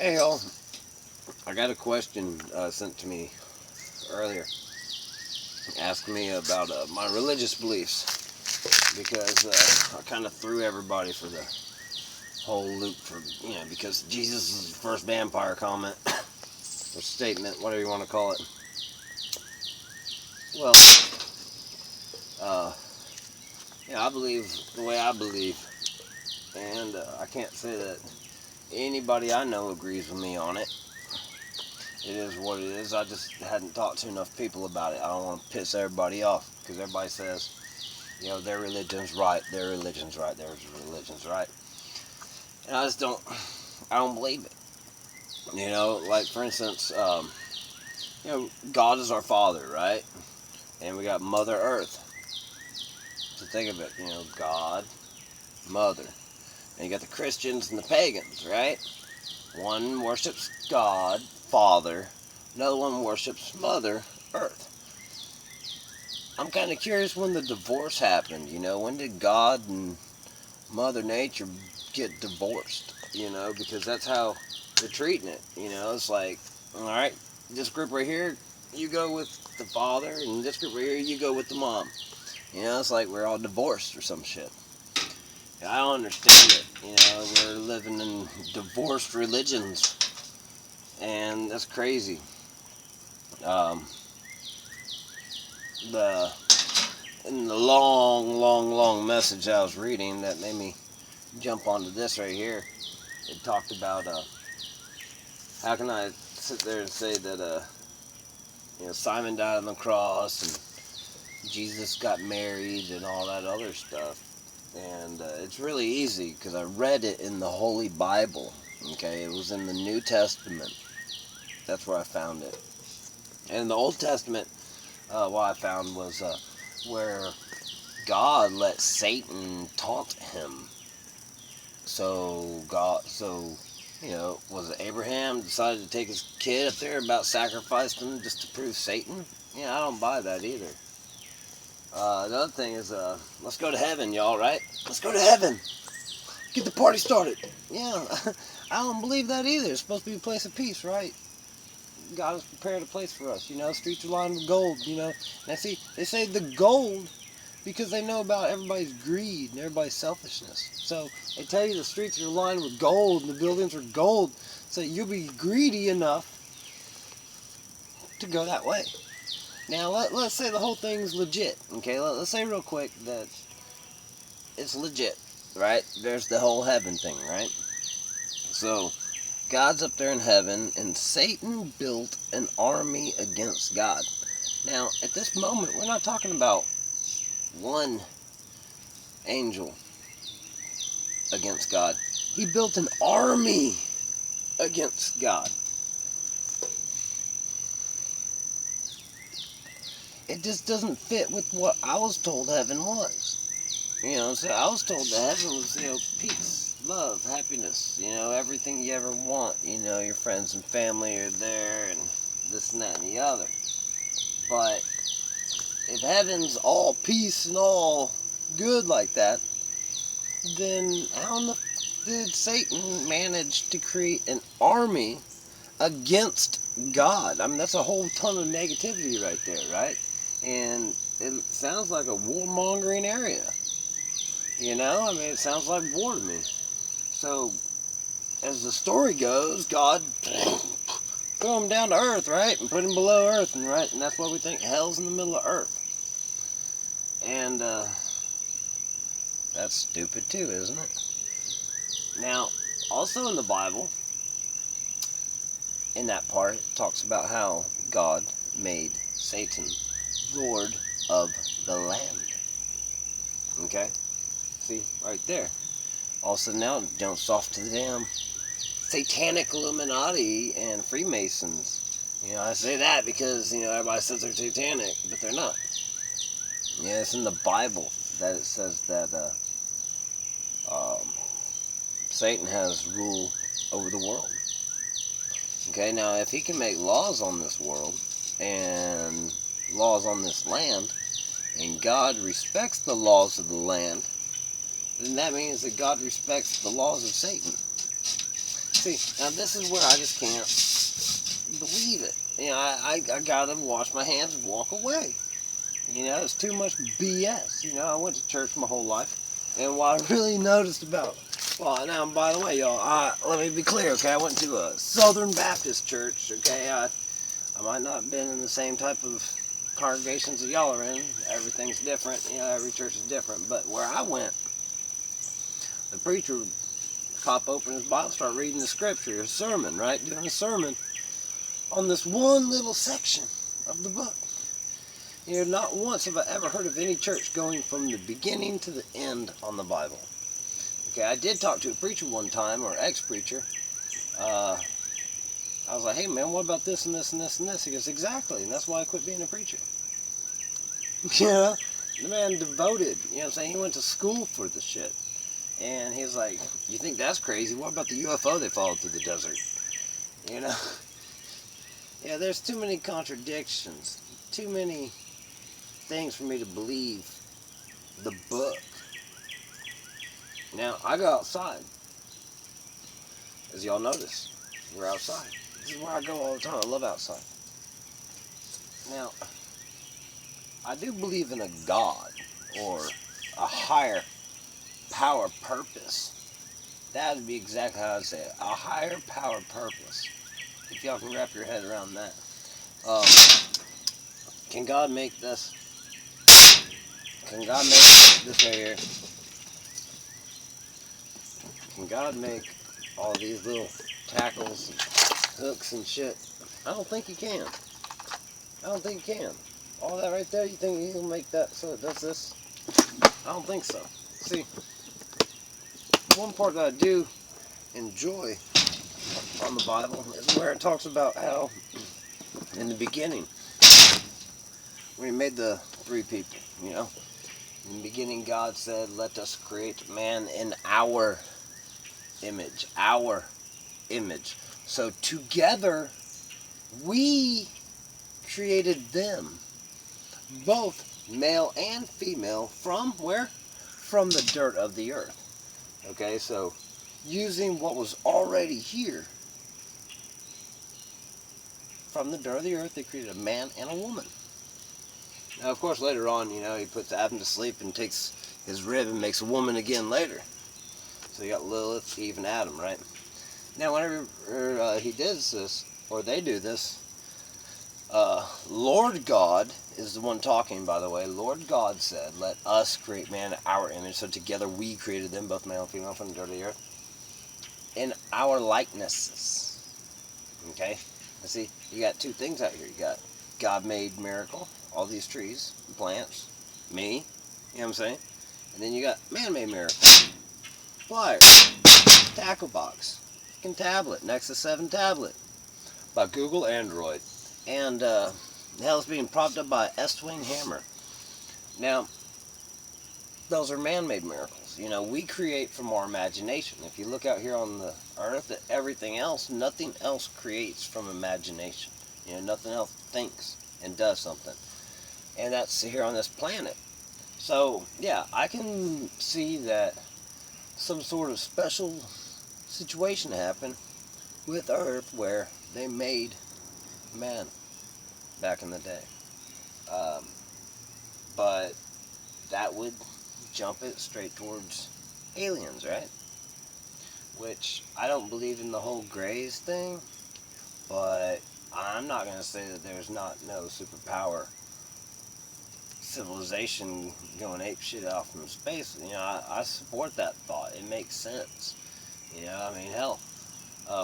Hey y'all, I got a question sent to me earlier, asking me about my religious beliefs, because I kind of threw everybody for the whole loop because Jesus is the first vampire comment, or statement, whatever you want to call it. Well, uh, I believe the way I believe, and I can't say that anybody I know agrees with me on it. It is what it is. I just hadn't talked to enough people about it. I don't want to piss everybody off, because everybody says, their religion's right, their religion's right, their religion's right. And I don't believe it. Like for instance, God is our father, right? And we got Mother Earth. So think of it, God, Mother. And you got the Christians and the pagans, right? One worships God, Father. Another one worships Mother Earth. I'm kind of curious when the divorce happened. When did God and Mother Nature get divorced? Because that's how they're treating it. It's like, all right, this group right here, you go with the father, and this group right here, you go with the mom. It's like we're all divorced or some shit. I don't understand it. We're living in divorced religions, and that's crazy. Um, the in the long message I was reading that made me jump onto this right here, it talked about how can I sit there and say that Simon died on the cross and Jesus got married and all that other stuff. And it's really easy because I read it in the Holy Bible. Okay, it was in the New Testament. That's where I found it. And in the Old Testament, what I found was where God let Satan taunt him. Was it Abraham decided to take his kid up there, about sacrificed him just to prove Satan? I don't buy that either. Another thing is, let's go to heaven, y'all, right? Let's go to heaven. Get the party started. Yeah, I don't believe that either. It's supposed to be a place of peace, right? God has prepared a place for us. Streets are lined with gold, And I see, they say the gold because they know about everybody's greed and everybody's selfishness. So they tell you the streets are lined with gold and the buildings are gold, so you'll be greedy enough to go that way. Now, let's say the whole thing's legit, okay? Let's say real quick that it's legit, right? There's the whole heaven thing, right? So, God's up there in heaven, and Satan built an army against God. Now, at this moment, we're not talking about one angel against God. He built an army against God. It just doesn't fit with what I was told heaven was. So I was told that heaven was, peace, love, happiness, everything you ever want. Your friends and family are there and this and that and the other. But if heaven's all peace and all good like that, then how did Satan manage to create an army against God? I mean, that's a whole ton of negativity right there, right? And it sounds like a warmongering area. It sounds like war to me. So, as the story goes, God threw him down to earth, right? And put him below earth, and that's why we think hell's in the middle of earth. And, that's stupid too, isn't it? Now, also in the Bible, in that part, it talks about how God made Satan Lord of the land. Okay? See, right there. Also now it jumps off to the damn satanic Illuminati and Freemasons. I say that because, everybody says they're satanic, but they're not. It's in the Bible that it says that Satan has rule over the world. Okay, now if he can make laws on this world and laws on this land, and God respects the laws of the land, then that means that God respects the laws of Satan. See, now this is where I just can't believe it. I gotta wash my hands and walk away. It's too much BS. I went to church my whole life, and what I really noticed about, well, now, by the way, y'all, let me be clear, okay? I went to a Southern Baptist church, okay? I might not have been in the same type of congregations that y'all are in. Everything's different. Every church is different. But where I went, the preacher would pop open his Bible, start reading the scripture, a sermon, right? Doing a sermon on this one little section of the book. Not once have I ever heard of any church going from the beginning to the end on the Bible. Okay, I did talk to a preacher one time, or ex-preacher. I was like, hey man, what about this and this and this and this? He goes, exactly, and that's why I quit being a preacher. The man devoted, what I'm saying? He went to school for the shit. And he's like, you think that's crazy? What about the UFO they followed through the desert? Yeah, there's too many contradictions, too many things for me to believe the book. Now, I go outside. As y'all notice, we're outside. This is where I go all the time. I love outside. Now, I do believe in a God or a higher power purpose. That would be exactly how I'd say it. A higher power purpose. If y'all can wrap your head around that. Can God make this? Can God make this right here? Can God make all these little tackles and hooks and shit? I don't think He can. I don't think He can. All that right there, you think He can make that so it does this? I don't think so. See, one part that I do enjoy on the Bible is where it talks about how in the beginning, when He made the three people, in the beginning God said, let us create man in our image. Our image. So together, we created them, both male and female, from where? From the dirt of the earth. Okay, so using what was already here, from the dirt of the earth, they created a man and a woman. Now, of course, later on, He puts Adam to sleep and takes his rib and makes a woman again later. So you got Lilith, Eve, and Adam, right? Now, whenever he does this, or they do this, Lord God is the one talking, by the way. Lord God said, let us create man in our image. So together we created them, both male and female, from the dirt of the earth, in our likenesses. Okay? Now see, you got two things out here. You got God made miracle, all these trees, plants, me, you know what I'm saying? And then you got man-made miracle, pliers, tackle box, fucking tablet, Nexus 7 tablet, by Google Android. And hell, it's being propped up by an S-Twing hammer. Now, those are man-made miracles. We create from our imagination. If you look out here on the earth, everything else, nothing else creates from imagination. Nothing else thinks and does something. And that's here on this planet. So, yeah, I can see that some sort of special situation happened with Earth where they made man back in the day. But that would jump it straight towards aliens, right? Which I don't believe in the whole Greys thing, but I'm not going to say that there's no superpower civilization going ape shit out from space. I support that thought. It makes sense. Hell,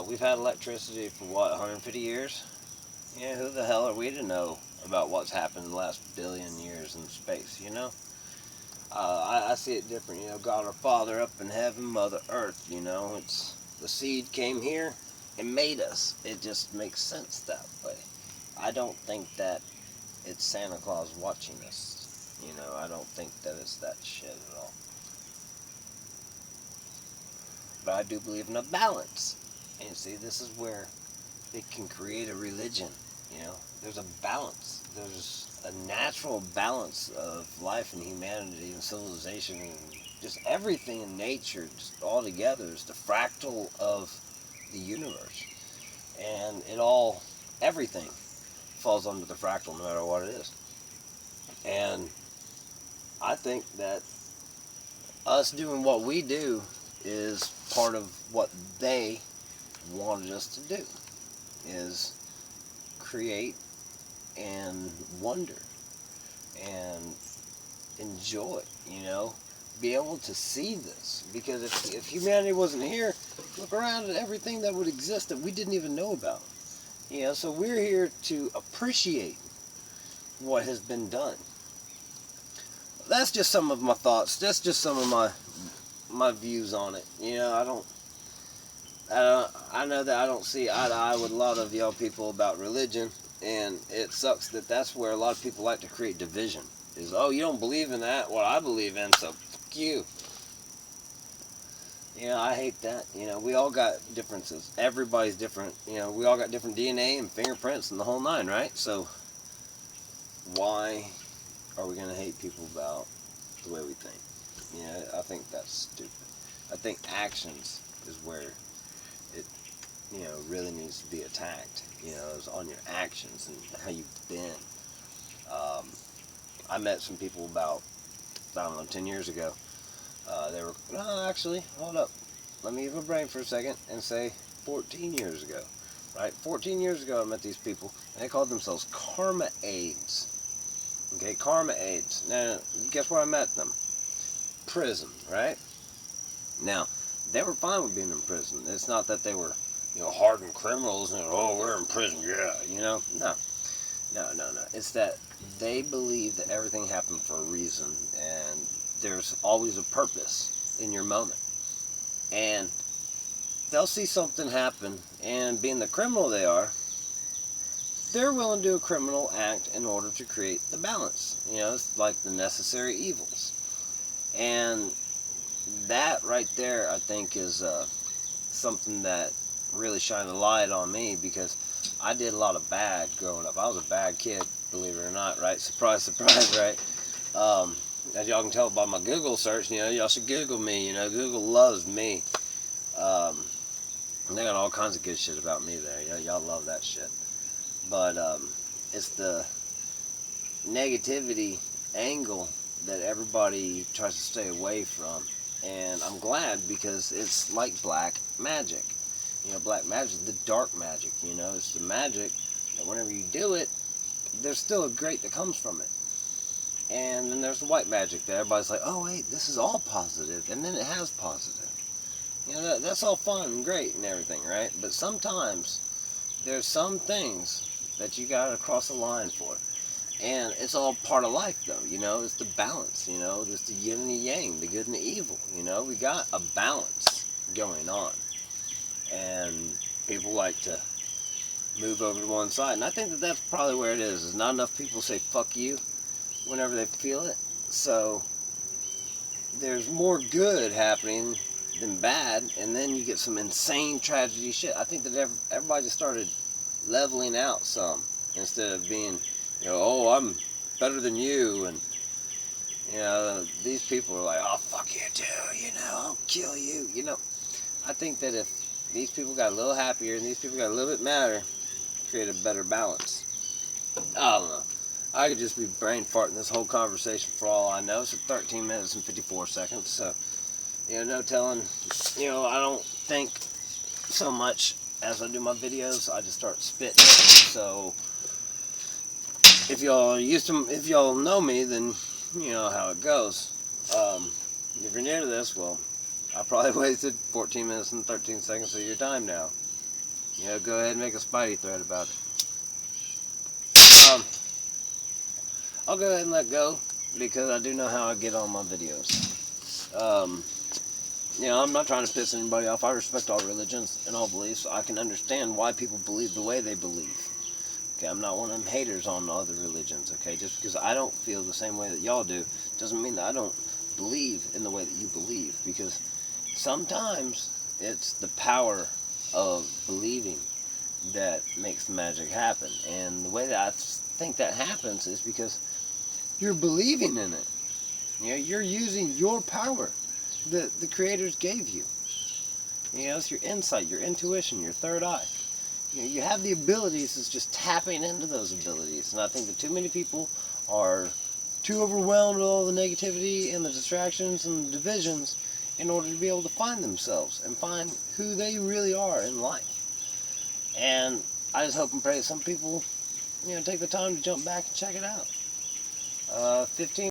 we've had electricity for what, 150 years? Who the hell are we to know about what's happened in the last billion years in space, I see it different, God our Father up in heaven, Mother Earth, it's the seed came here and made us. It just makes sense that way. I don't think that it's Santa Claus watching us, I don't think that it's that shit at all. But I do believe in a balance. And see, this is where it can create a religion. There's a balance. There's a natural balance of life and humanity and civilization and just everything in nature, just all together. It's the fractal of the universe. And everything falls under the fractal no matter what it is. And I think that us doing what we do is part of what they wanted us to do, is create and wonder and enjoy, be able to see this. Because if humanity wasn't here, look around at everything that would exist that we didn't even know about. So we're here to appreciate what has been done. That's just some of my thoughts. That's just some of my views on it. I know that I don't see eye to eye with a lot of y'all people about religion, and it sucks that that's where a lot of people like to create division. Is, oh, you don't believe in that? What I believe in, so fuck you. I hate that. We all got differences. Everybody's different. We all got different DNA and fingerprints and the whole nine, right? So why are we going to hate people about the way we think? I think that's stupid. I think actions is where it, really needs to be attacked. It's on your actions and how you've been. I met some people about, I don't know, 10 years ago. They were, no, actually, hold up. Let me use my brain for a second and say 14 years ago. Right? 14 years ago I met these people, and they called themselves Karma Aids. Okay, Karma Aids. Now, guess where I met them? Prison, right? Now, they were fine with being in prison. It's not that they were, hardened criminals and, oh, we're in prison, yeah, No. No. It's that they believe that everything happened for a reason, and there's always a purpose in your moment. And they'll see something happen, and being the criminal they are, they're willing to do a criminal act in order to create the balance. It's like the necessary evils. And that right there, I think, is something that really shined a light on me, because I did a lot of bad growing up. I was a bad kid, believe it or not, right? Surprise, surprise, right? As y'all can tell by my Google search, y'all should Google me. Google loves me. They got all kinds of good shit about me there. Y'all love that shit. But it's the negativity angle that everybody tries to stay away from. And I'm glad, because it's like black magic. Black magic is the dark magic. It's the magic that whenever you do it, there's still a great that comes from it. And then there's the white magic that everybody's like, oh wait, this is all positive, and then it has positive. That's all fun and great and everything, right? But sometimes there's some things that you gotta cross the line for. And it's all part of life, though. It's the balance. There's the yin and the yang, the good and the evil. We got a balance going on. And people like to move over to one side. And I think that that's probably where it is. There's not enough people say fuck you whenever they feel it. So there's more good happening than bad. And then you get some insane tragedy shit. I think that everybody just started leveling out some, instead of being, oh, I'm better than you. And, these people are like, oh, fuck you too, I'll kill you. I think that if these people got a little happier and these people got a little bit madder, create a better balance. I don't know. I could just be brain farting this whole conversation for all I know. It's 13 minutes and 54 seconds. So, no telling. I don't think so much as I do my videos. I just start spitting it. So, if y'all know me, then you know how it goes. If you're new to this, well, I probably wasted 14 minutes and 13 seconds of your time now. Go ahead and make a Spidey thread about it. I'll go ahead and let go, because I do know how I get on my videos. I'm not trying to piss anybody off. I respect all religions and all beliefs. I can understand why people believe the way they believe. Okay, I'm not one of them haters on other religions, okay? Just because I don't feel the same way that y'all do doesn't mean that I don't believe in the way that you believe, because sometimes it's the power of believing that makes the magic happen. And the way that I think that happens is because you're believing in it. You're using your power that the creators gave you. You know, it's your insight, your intuition, your third eye. You know, you have the abilities, it's just tapping into those abilities. And I think that too many people are too overwhelmed with all the negativity and the distractions and the divisions in order to be able to find themselves and find who they really are in life. And I just hope and pray that some people, you know, take the time to jump back and check it out. 15